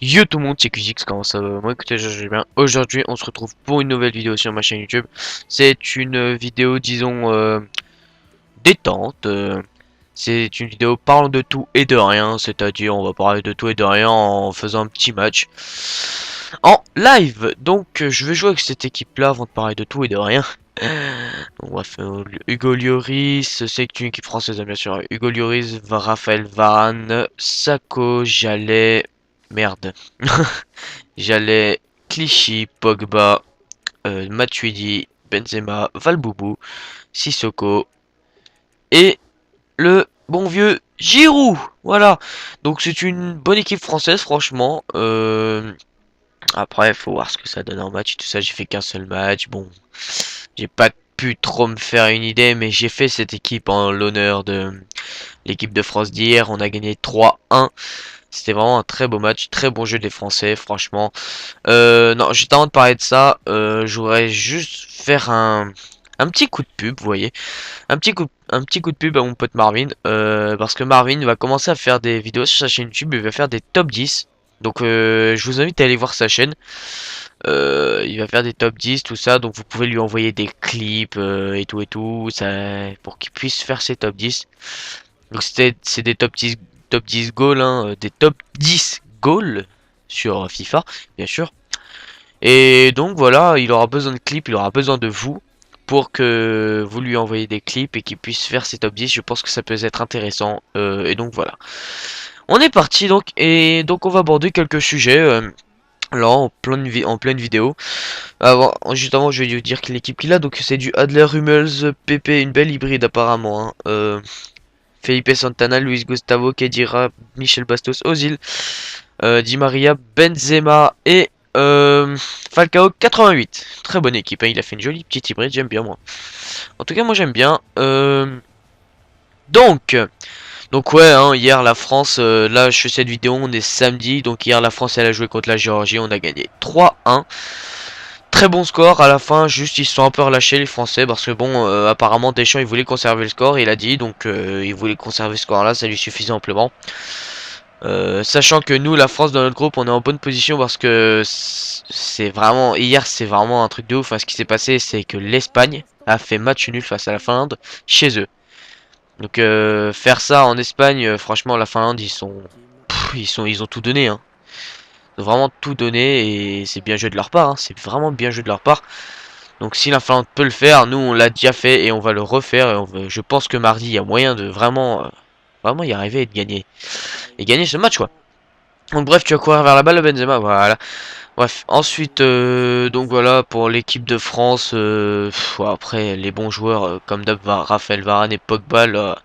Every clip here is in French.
Yo tout le monde, c'est QZX, comment ça va? Moi écoutez, je vais bien. Aujourd'hui, on se retrouve pour une nouvelle vidéo sur ma chaîne YouTube. C'est une vidéo, disons, détente. C'est une vidéo parlant de tout et de rien, c'est-à-dire on va parler de tout et de rien en faisant un petit match en live. Donc je vais jouer avec cette équipe-là avant de parler de tout et de rien. On va faire Hugo Lloris, c'est une équipe française bien sûr. Hugo Lloris, Raphaël Varane, Sako, Jallet, merde. J'allais Clichy, Pogba, Matuidi, Benzema, Valboubou, Sissoko et le bon vieux Giroud. Voilà. Donc c'est une bonne équipe française, franchement. Après, il faut voir ce que ça donne en match et tout ça. J'ai fait qu'un seul match. Bon, j'ai pas pu trop me faire une idée, mais j'ai fait cette équipe en l'honneur de l'équipe de France d'hier. On a gagné 3-1. C'était vraiment un très beau match, très bon jeu des Français, franchement. Non, juste avant de parler de ça, je voudrais juste faire un petit coup de pub, vous voyez. Un petit coup de pub à mon pote Marvin. Parce que Marvin va commencer à faire des vidéos sur sa chaîne YouTube, il va faire des top 10. Donc je vous invite à aller voir sa chaîne. Il va faire des top 10, tout ça. Donc vous pouvez lui envoyer des clips et tout, ça, pour qu'il puisse faire ses top 10. Donc c'est des top 10 goals, hein, des top 10 goals sur FIFA, bien sûr. Et donc voilà, il aura besoin de clips, il aura besoin de vous pour que vous lui envoyez des clips et qu'il puisse faire ses top 10. Je pense que ça peut être intéressant. Et donc voilà. On est parti donc, et donc on va aborder quelques sujets. Là, en pleine vidéo. Juste avant, je vais vous dire que l'équipe qu'il a, donc c'est du Adler Hummels, PP, une belle hybride apparemment, hein. Felipe Santana, Luis Gustavo, Kedira, Michel Bastos, Ozil, Di Maria, Benzema et Falcao 88. Très bonne équipe, hein. Il a fait une jolie petite hybride, j'aime bien moi. En tout cas, moi j'aime bien. Donc, donc ouais, hein, hier la France, là je fais cette vidéo, on est samedi, donc hier la France elle a joué contre la Géorgie, on a gagné 3-1. Très bon score à la fin, juste ils se sont un peu relâchés les Français parce que bon, apparemment Deschamps il voulait conserver le score, il a dit, donc il voulait conserver ce score là, ça lui suffisait amplement. Sachant que nous, la France, dans notre groupe, on est en bonne position parce que c'est vraiment, hier c'est vraiment un truc de ouf, hein. Ce qui s'est passé, c'est que l'Espagne a fait match nul face à la Finlande chez eux. Donc faire ça en Espagne, franchement, la Finlande, ils ont tout donné, hein. Ils ont vraiment tout donné et c'est bien joué de leur part, hein. C'est vraiment bien joué de leur part. Donc si la Finlande peut le faire, nous on l'a déjà fait et on va le refaire. Je pense que mardi, il y a moyen de vraiment, vraiment y arriver et gagner ce match, quoi. Donc bref, tu vas courir vers la balle, Benzema, voilà. Bref, ensuite, donc voilà, pour l'équipe de France, ouais, après, les bons joueurs, comme d'hab, Raphaël Varane et Pogba, là,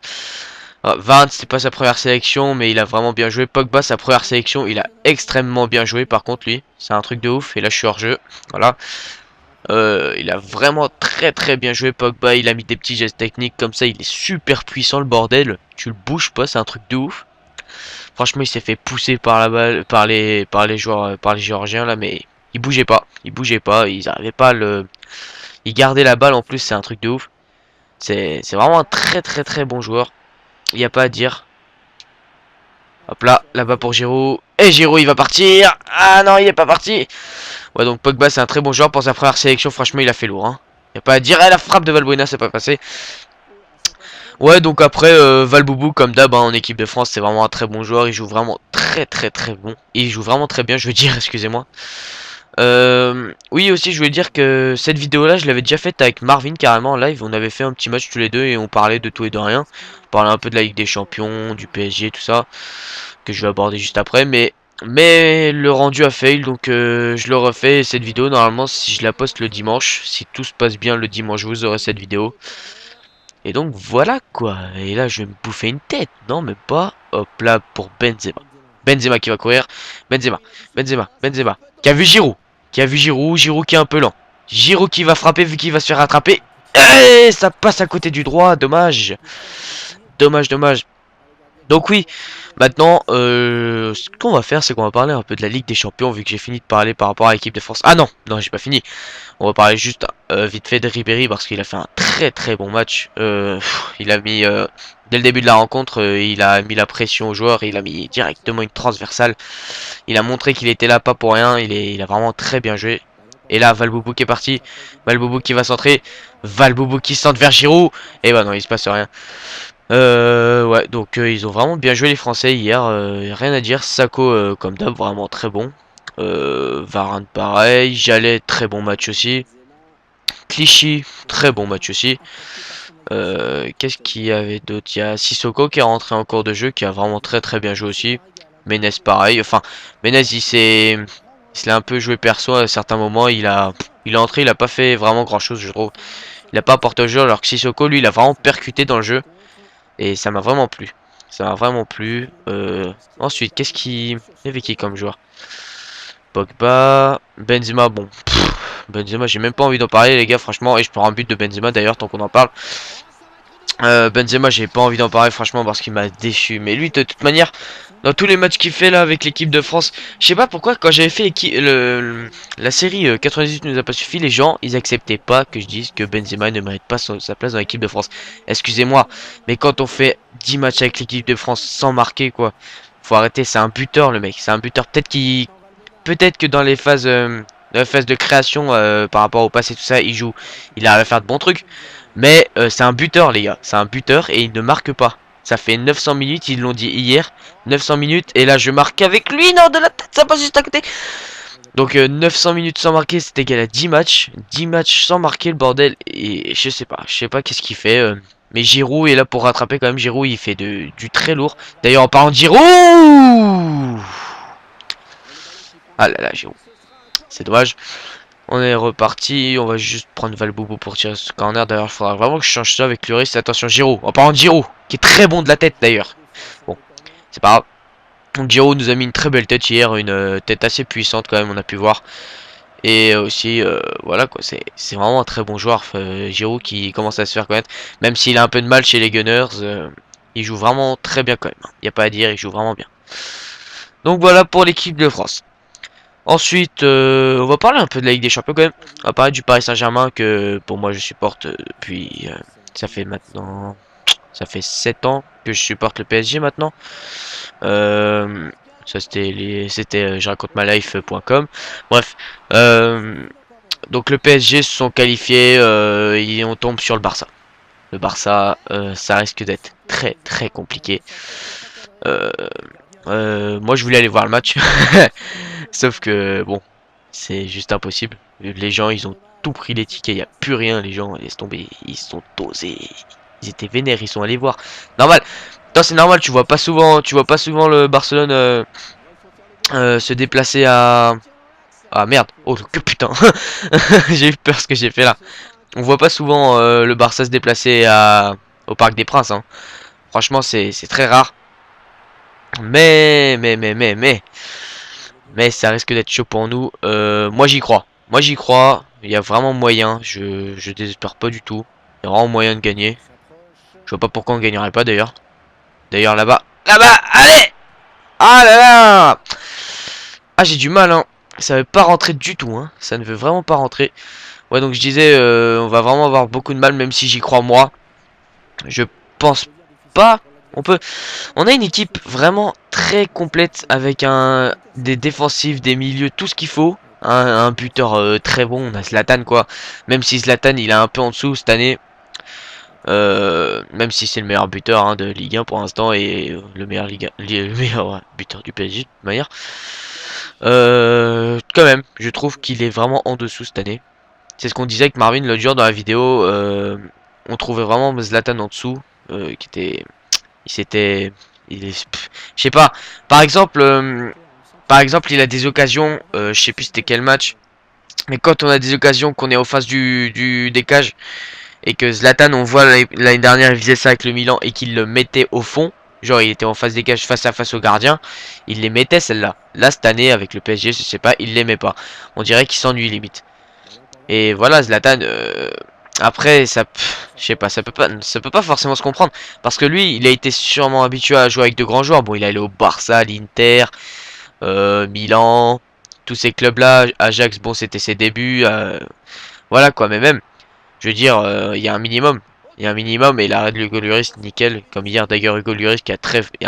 Varane, c'était pas sa première sélection, mais il a vraiment bien joué. Pogba, sa première sélection, il a extrêmement bien joué, par contre, lui, c'est un truc de ouf, et là, je suis hors jeu, voilà. Il a vraiment très bien joué, Pogba, il a mis des petits gestes techniques comme ça, il est super puissant, le bordel, tu le bouges pas, c'est un truc de ouf. Franchement, il s'est fait pousser par la balle, par les joueurs, par les Géorgiens là, mais il bougeait pas, ils arrivaient pas à le, il gardait la balle en plus, c'est un truc de ouf. C'est vraiment un très bon joueur. Il y a pas à dire. Hop là, là-bas pour Giroud. Et Giroud, il va partir. Ah non, il est pas parti. Ouais, donc Pogba, c'est un très bon joueur pour sa première sélection. Franchement, il a fait lourd, hein. Y a pas à dire. Et la frappe de Valbuena, c'est pas passé. Ouais, donc après, Valboubou, comme d'hab, hein, en équipe de France, c'est vraiment un très bon joueur. Il joue vraiment très bon. Il joue vraiment très bien, je veux dire, excusez-moi. Oui, aussi, je voulais dire que cette vidéo-là, je l'avais déjà faite avec Marvin, carrément, en live. On avait fait un petit match tous les deux et on parlait de tout et de rien. On parlait un peu de la Ligue des Champions, du PSG, tout ça, que je vais aborder juste après. Mais le rendu a fail, donc je le refais. Cette vidéo, normalement, si je la poste le dimanche, si tout se passe bien le dimanche, vous aurez cette vidéo. Et donc voilà quoi. Et là je vais me bouffer une tête. Non mais pas. Hop là pour Benzema. Benzema qui va courir. Benzema. Qui a vu Giroud. Qui a vu Giroud. Giroud qui est un peu lent. Giroud qui va frapper vu qu'il va se faire rattraper. Et ça passe à côté du droit. Dommage. Dommage. Donc oui, maintenant, ce qu'on va faire, c'est qu'on va parler un peu de la Ligue des Champions, vu que j'ai fini de parler par rapport à l'équipe de France. Ah non, non, j'ai pas fini. On va parler juste vite fait de Ribéry, parce qu'il a fait un très très bon match. Il a mis, dès le début de la rencontre, il a mis la pression aux joueurs, il a mis directement une transversale. Il a montré qu'il était là pas pour rien, il a vraiment très bien joué. Et là, Valboubou qui est parti, Valboubou qui va centrer, Valboubou qui centre vers Giroud. Et bah non, il se passe rien. Ouais, donc ils ont vraiment bien joué les Français hier, rien à dire. Sako comme d'hab vraiment très bon. Varane pareil, Jallet très bon match aussi. Clichy très bon match aussi. Qu'est-ce qu'il y avait d'autre? Il y a Sissoko qui est rentré en cours de jeu, qui a vraiment très très bien joué aussi. Menez pareil, enfin Menez il s'est un peu joué perso à certains moments. Il est entré, il a pas fait vraiment grand chose je trouve. Il a pas apporté au jeu alors que Sissoko lui il a vraiment percuté dans le jeu. Et ça m'a vraiment plu. Ça m'a vraiment plu. Ensuite, qu'est-ce qui... Il y avait qui comme joueur? Pogba, Benzema, bon. Benzema, j'ai même pas envie d'en parler, les gars, franchement. Et je prends un but de Benzema d'ailleurs, tant qu'on en parle. Benzema, j'ai pas envie d'en parler, franchement, parce qu'il m'a déçu. Mais lui, de toute manière, dans tous les matchs qu'il fait là avec l'équipe de France, je sais pas pourquoi, quand j'avais fait la série 98 nous a pas suffi, les gens, ils acceptaient pas que je dise que Benzema ne mérite pas sa place dans l'équipe de France. Excusez-moi, mais quand on fait 10 matchs avec l'équipe de France sans marquer, quoi, faut arrêter, c'est un buteur, le mec. C'est un buteur, peut-être que dans les phases... dans la phase de création par rapport au passé tout ça il arrive à faire de bons trucs, mais c'est un buteur les gars, c'est un buteur et il ne marque pas. Ça fait 900 minutes, ils l'ont dit hier, 900 minutes et là je marque avec lui, non de la tête, ça passe juste à côté. Donc 900 minutes sans marquer, c'est égal à 10 matchs sans marquer le bordel et je sais pas qu'est-ce qu'il fait. Mais Giroud est là pour rattraper quand même. Giroud il fait du très lourd. D'ailleurs en parlant de Giroud, ah là là Giroud, c'est dommage. On est reparti, on va juste prendre Valboubou pour tirer ce corner. D'ailleurs, il faudra vraiment que je change ça avec Lloris. Attention, Giroud. En parlant de Giroud, qui est très bon de la tête d'ailleurs. Bon, c'est pas grave. Donc Giroud nous a mis une très belle tête hier, une tête assez puissante quand même, on a pu voir. Et aussi, voilà quoi, c'est vraiment un très bon joueur. Giroud qui commence à se faire connaître. Même s'il a un peu de mal chez les Gunners, il joue vraiment très bien quand même. Il n'y a pas à dire, il joue vraiment bien. Donc voilà pour l'équipe de France. Ensuite, on va parler un peu de la Ligue des Champions quand même. On va parler du Paris Saint-Germain que pour moi je supporte depuis... ça fait maintenant... Ça fait 7 ans que je supporte le PSG maintenant. Ça c'était je raconte ma life.com. Bref. Donc le PSG se sont qualifiés et on tombe sur le Barça. Le Barça, ça risque d'être très très compliqué. Euh, moi je voulais aller voir le match. Sauf que bon, c'est juste impossible. Les gens ils ont tout pris les tickets, il n'y a plus rien, les gens laissent tomber, ils sont dosés. Ils étaient vénères, ils sont allés voir. Normal. C'est normal, tu vois pas souvent le Barcelone se déplacer à... Ah merde, oh que putain. J'ai eu peur ce que j'ai fait là. On voit pas souvent le Barça se déplacer au Parc des Princes, hein. Franchement c'est très rare. Mais ça risque d'être chaud pour nous. Moi j'y crois. Moi j'y crois. Il y a vraiment moyen. Je désespère pas du tout. Il y a vraiment moyen de gagner. Je vois pas pourquoi on gagnerait pas d'ailleurs. D'ailleurs là-bas. Là-bas, allez. Ah là là. Ah j'ai du mal hein. Ça veut pas rentrer du tout hein. Ça ne veut vraiment pas rentrer. Ouais donc je disais on va vraiment avoir beaucoup de mal même si j'y crois moi. Je pense pas. On a une équipe vraiment très complète avec des défensifs, des milieux, tout ce qu'il faut. Un buteur très bon, on a Zlatan quoi. Même si Zlatan il est un peu en dessous cette année. Même si c'est le meilleur buteur hein, de Ligue 1 pour l'instant et le meilleur, le meilleur buteur du PSG de toute manière. Quand même, je trouve qu'il est vraiment en dessous cette année. C'est ce qu'on disait avec Marvin l'autre jour dans la vidéo. On trouvait vraiment Zlatan en dessous. Qui était... Il s'était... Je sais pas. Par exemple, il a des occasions. Je sais plus c'était quel match. Mais quand on a des occasions qu'on est en face du décage et que Zlatan, on voit l'année dernière, il faisait ça avec le Milan et qu'il le mettait au fond. Genre, il était en face des cages face à face au gardien. Il les mettait celle-là. Là, cette année, avec le PSG, je sais pas, il les met pas. On dirait qu'il s'ennuie limite. Et voilà, Zlatan, Après, je sais pas, ça peut pas forcément se comprendre. Parce que lui, il a été sûrement habitué à jouer avec de grands joueurs. Bon, il est allé au Barça, l'Inter, Milan, tous ces clubs-là. Ajax, bon, c'était ses débuts. Voilà quoi, mais même, je veux dire, il y a un minimum. Il y a un minimum et l'arrêt de Hugo Lloris, nickel. Comme hier d'ailleurs, Hugo Lloris qui a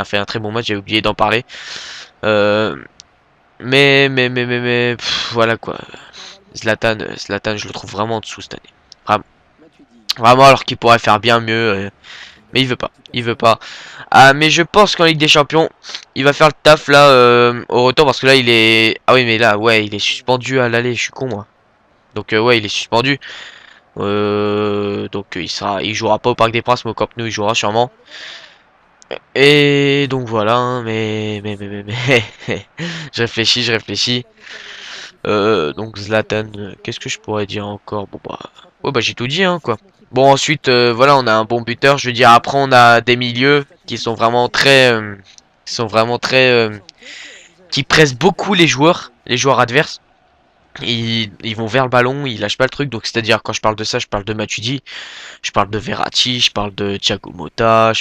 fait un très bon match, j'ai oublié d'en parler. Euh, voilà quoi. Zlatan, je le trouve vraiment en dessous cette année. Vraiment. Vraiment, alors qu'il pourrait faire bien mieux. Mais il veut pas. Il veut pas. Ah, mais je pense qu'en Ligue des Champions, il va faire le taf là au retour parce que là il est. Ah oui, mais là, ouais, il est suspendu à l'aller. Je suis con moi. Donc ouais, il est suspendu. Donc il jouera pas au Parc des Princes, mais au Camp Nou, il jouera sûrement. Et donc voilà. Hein, je réfléchis, je réfléchis. Donc Zlatan, qu'est-ce que je pourrais dire encore? Bon bah, ouais bah j'ai tout dit hein quoi. Bon ensuite voilà on a un bon buteur. Je veux dire après on a des milieux qui sont vraiment très, qui pressent beaucoup les joueurs adverses. Ils vont vers le ballon, ils lâchent pas le truc. Donc c'est-à-dire quand je parle de ça, je parle de Matuidi, je parle de Verratti, je parle de Thiago Motta,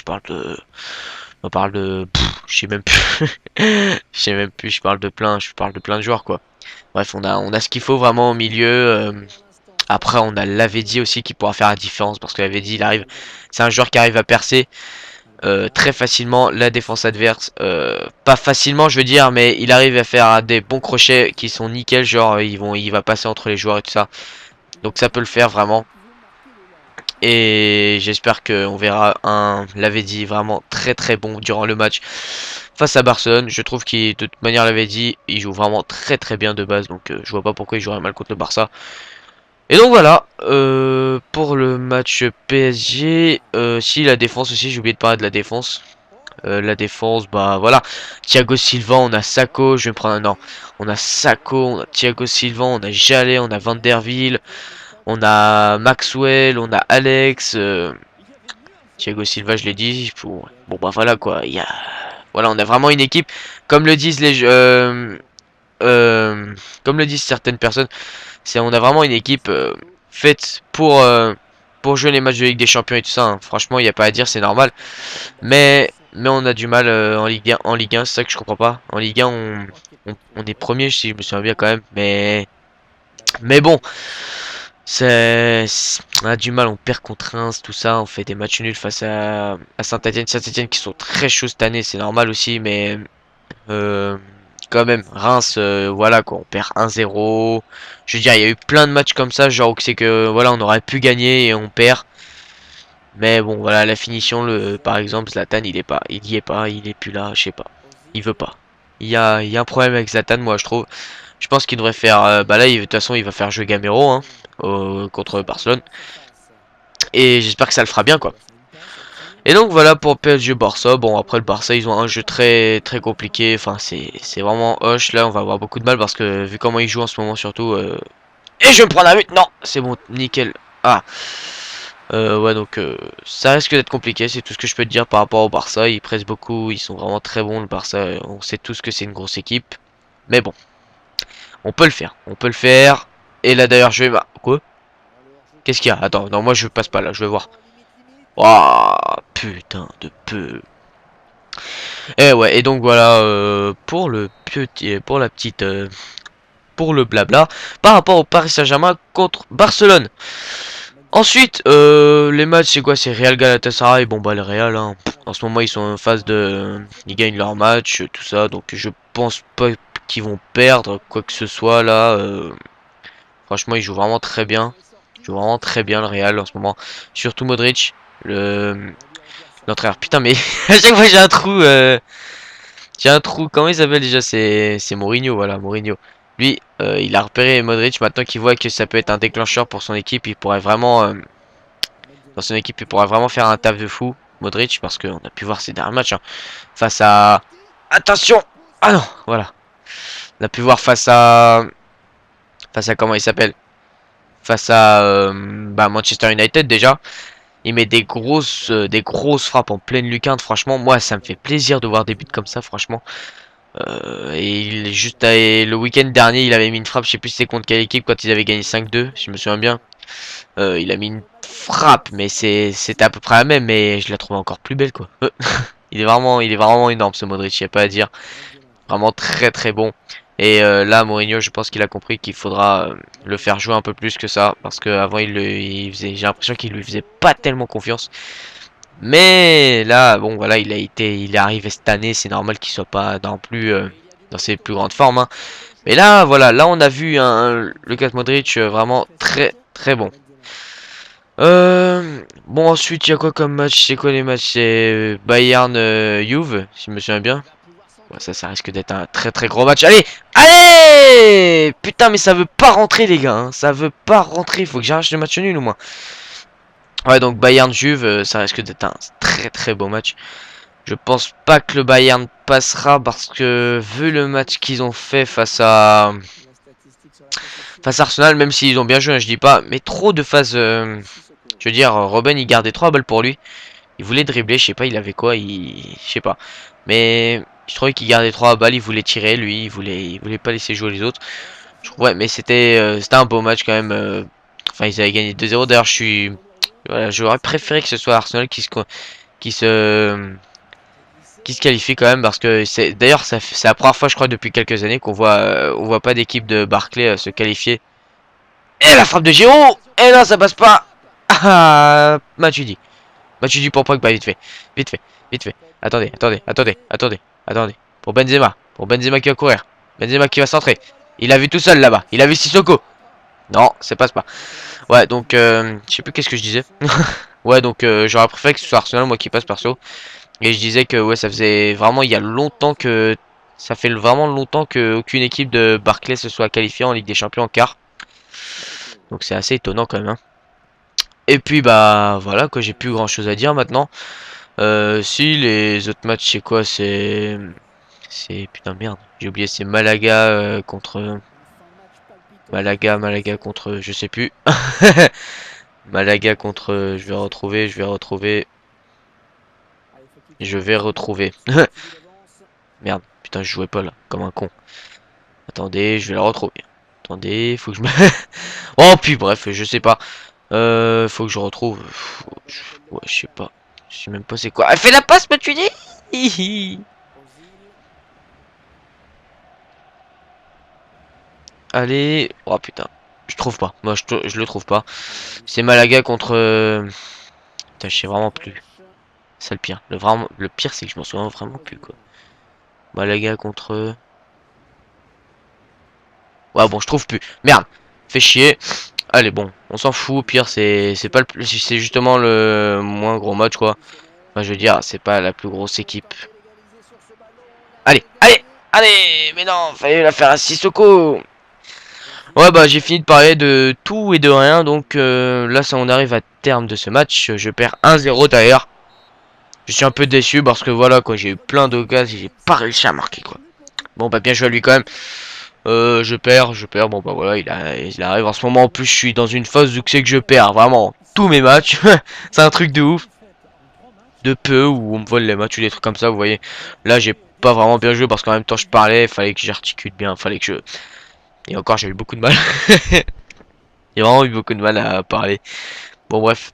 on parle de, je sais même plus, je sais même plus. Je parle de plein de joueurs quoi. Bref, on a ce qu'il faut vraiment au milieu. Après, on a Lavedi aussi qui pourra faire la différence parce que Lavedi, c'est un joueur qui arrive à percer très facilement la défense adverse. Pas facilement, je veux dire, mais il arrive à faire des bons crochets qui sont nickel. Genre, il va passer entre les joueurs et tout ça. Donc ça peut le faire vraiment. Et j'espère qu'on verra un Lavedi vraiment très très bon durant le match face à Barcelone. Je trouve qu'il, de toute manière, Lavedi, il joue vraiment très très bien de base. Donc je vois pas pourquoi il jouerait mal contre le Barça. Et donc voilà, pour le match PSG, si la défense aussi, j'ai oublié de parler de la défense. La défense, bah voilà, Thiago Silva, on a Sako, je vais me prendre un an. On a Sako, on a Thiago Silva, on a Jallet, on a Van der Wiel, on a Maxwell, on a Alex, Thiago Silva, je l'ai dit. Bon bah voilà quoi, voilà, on a vraiment une équipe, comme le disent comme le disent certaines personnes. On a vraiment une équipe faite pour jouer les matchs de Ligue des Champions et tout ça. Hein. Franchement, il n'y a pas à dire, c'est normal. Mais on a du mal en Ligue 1, c'est ça que je comprends pas. En Ligue 1, on est premier, si je me souviens bien quand même. Mais bon, on a du mal, on perd contre Reims, tout ça. On fait des matchs nuls face à Saint-Etienne. Saint-Etienne qui sont très chauds cette année, c'est normal aussi, mais euh, quand même, Reims, voilà quoi, on perd 1-0. Je veux dire, il y a eu plein de matchs comme ça, genre où c'est que voilà, on aurait pu gagner et on perd. Mais bon, voilà, la finition, par exemple, Zlatan, il y est pas, il est plus là, je sais pas, il veut pas. Il y a un problème avec Zlatan, moi je trouve. Je pense qu'il devrait faire, bah là, de toute façon, il va faire jouer Gamero, hein, contre Barcelone. Et j'espère que ça le fera bien, quoi. Et donc voilà pour PSG Barça. Bon après le Barça ils ont un jeu très très compliqué. Enfin c'est vraiment hoche là. On va avoir beaucoup de mal parce que vu comment ils jouent en ce moment surtout. Et je vais me prendre un but. Non c'est bon nickel. Ah ouais donc ça risque d'être compliqué. C'est tout ce que je peux te dire par rapport au Barça. Ils pressent beaucoup. Ils sont vraiment très bons le Barça. On sait tous que c'est une grosse équipe. Mais bon on peut le faire. On peut le faire. Et là d'ailleurs je vais... Quoi? Qu'est-ce qu'il y a? Attends non moi je passe pas là. Je vais voir. Waouh putain de peu. Et ouais, et donc voilà pour le petit, pour la petite, pour le blabla, par rapport au Paris Saint-Germain contre Barcelone. Ensuite, les matchs, c'est quoi? C'est Real Galatasaray. Bon bah le Real, hein, en ce moment ils sont en phase de, ils gagnent leur match, tout ça, donc je pense pas qu'ils vont perdre quoi que ce soit là. Franchement, ils jouent vraiment très bien. Ils jouent vraiment très bien le Real en ce moment. Surtout Modric, l'entraîneur. Putain, mais à chaque fois j'ai un trou. J'ai un trou, comment il s'appelle déjà? C'est Mourinho, voilà, Mourinho. Lui, il a repéré Modric, maintenant qu'il voit que ça peut être un déclencheur pour son équipe, il pourrait vraiment, dans son équipe, il pourrait vraiment faire un taf de fou, Modric, parce qu'on a pu voir ces derniers matchs, hein, face à... Attention! Ah non, voilà. On a pu voir face à comment il s'appelle? Face à bah, Manchester United déjà. Il met des grosses frappes en pleine lucarne, franchement, moi ça me fait plaisir de voir des buts comme ça, franchement. Et le week-end dernier, il avait mis une frappe, je sais plus c'était contre quelle équipe quand ils avaient gagné 5-2, si je me souviens bien. Il a mis une frappe, mais c'était à peu près la même, mais je la trouve encore plus belle quoi. Il est vraiment énorme ce Modric, y a pas à dire. Vraiment très très bon. Et là, Mourinho, je pense qu'il a compris qu'il faudra le faire jouer un peu plus que ça, parce qu'avant il faisait, j'ai l'impression qu'il lui faisait pas tellement confiance. Mais là, bon voilà, il est arrivé cette année, c'est normal qu'il soit pas non plus dans ses plus grandes formes, hein. Mais là, voilà, là on a vu un Lucas Modric vraiment très très bon. Bon ensuite il y a quoi comme match? C'est quoi les matchs? C'est Bayern Juve, si je me souviens bien. Ouais, ça risque d'être un très très gros match. Allez, allez! Putain mais ça veut pas rentrer les gars, hein. Ça veut pas rentrer, faut que j'arrache le match nul au moins. Ouais donc Bayern Juve, ça risque d'être un très très beau match. Je pense pas que le Bayern passera parce que vu le match qu'ils ont fait face à Arsenal, même s'ils ont bien joué, hein, je dis pas, mais trop de phases. Je veux dire, Robben il gardait 3 balles pour lui. Il voulait dribbler, je sais pas, il avait quoi, je sais pas. Mais je trouvais qu'il gardait 3 balles, il voulait tirer, lui, il voulait pas laisser jouer les autres. Ouais, mais c'était un beau match quand même. Enfin, ils avaient gagné 2-0. D'ailleurs, voilà, j'aurais préféré que ce soit Arsenal qui se qui se qualifie quand même parce que d'ailleurs c'est la première fois je crois depuis quelques années on voit pas d'équipe de Barclay se qualifier. Et la frappe de Giroud. Et là ça passe pas. Ah, Matuidi pour Pogba, vite fait. Vite fait. Vite fait. Attendez. Pour Benzema qui va courir. Benzema qui va centrer. Il a vu tout seul là-bas. Il a vu Sissoko. Non, ça passe pas. Ouais, donc je sais plus qu'est-ce que je disais. Ouais, donc j'aurais préféré que ce soit Arsenal moi qui passe perso. Et je disais que ouais, ça faisait vraiment il y a longtemps que ça fait vraiment longtemps que aucune équipe de Barclays se soit qualifiée en Ligue des Champions en quart. Donc c'est assez étonnant quand même, hein. Et puis bah voilà quoi, j'ai plus grand chose à dire maintenant. Si les autres matchs c'est quoi? C'est putain merde, j'ai oublié, c'est Malaga contre Malaga contre je sais plus. Malaga contre je vais retrouver. Merde, putain, je jouais pas là, comme un con. Attendez, je vais la retrouver. Attendez, faut que je me... Oh, puis bref, je sais pas. Faut que je retrouve... Ouais, je sais pas. Je sais même pas c'est quoi. Elle fait la passe, mais tu dis. Hihi. Allez. Oh putain. Je trouve pas. Moi, je le trouve pas. C'est Malaga contre... Putain, je sais vraiment plus. C'est le pire. Le pire, c'est que je m'en souviens vraiment plus, quoi. Malaga contre... Ouais, bon, je trouve plus. Merde. Fait chier. Allez, bon, on s'en fout. Au pire, c'est pas le plus, c'est justement le moins gros match, quoi. Enfin, je veux dire, c'est pas la plus grosse équipe. Allez, mais non, fallait la faire à Sissoko. Ouais, bah, j'ai fini de parler de tout et de rien. Donc là, ça, on arrive à terme de ce match. Je perds 1-0 d'ailleurs. Je suis un peu déçu parce que voilà, quoi, j'ai eu plein d'occasions et j'ai pas réussi à marquer, quoi. Bon, bah, bien joué à lui quand même. Je perds, bon bah voilà, il arrive en ce moment. En plus, je suis dans une phase où c'est que je perds vraiment tous mes matchs. C'est un truc de ouf. De peu où on me vole les matchs ou des trucs comme ça, vous voyez. Là, j'ai pas vraiment bien joué parce qu'en même temps, je parlais, il fallait que j'articule bien, fallait que je... Et encore, j'ai eu beaucoup de mal. J'ai vraiment eu beaucoup de mal à parler. Bon, bref.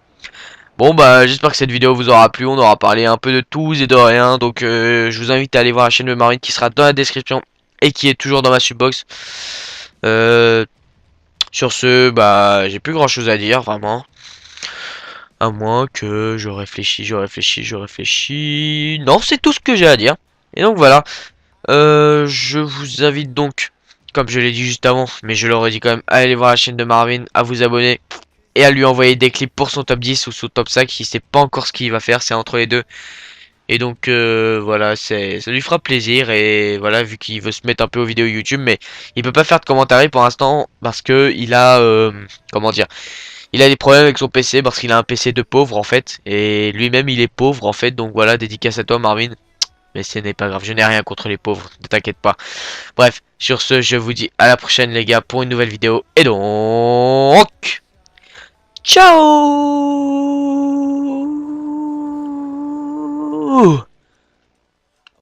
Bon, bah, j'espère que cette vidéo vous aura plu. On aura parlé un peu de tout et de rien. Donc, je vous invite à aller voir la chaîne de Marine qui sera dans la description et qui est toujours dans ma subbox. Sur ce, bah, j'ai plus grand chose à dire, vraiment. À moins que je réfléchis. Non, c'est tout ce que j'ai à dire. Et donc voilà. Je vous invite donc, comme je l'ai dit juste avant, mais je l'aurais dit quand même, à aller voir la chaîne de Marvin, à vous abonner et à lui envoyer des clips pour son top 10 ou son top 5. Il sait pas encore ce qu'il va faire, c'est entre les deux. Et donc voilà, ça lui fera plaisir. Et voilà, vu qu'il veut se mettre un peu aux vidéos YouTube, mais il peut pas faire de commentaires pour l'instant parce que il a comment dire, il a des problèmes avec son PC parce qu'il a un PC de pauvre en fait, et lui-même il est pauvre en fait. Donc voilà, dédicace à toi Marvin. Mais ce n'est pas grave, je n'ai rien contre les pauvres, ne t'inquiète pas. Bref, sur ce, je vous dis à la prochaine les gars pour une nouvelle vidéo. Et donc, ciao!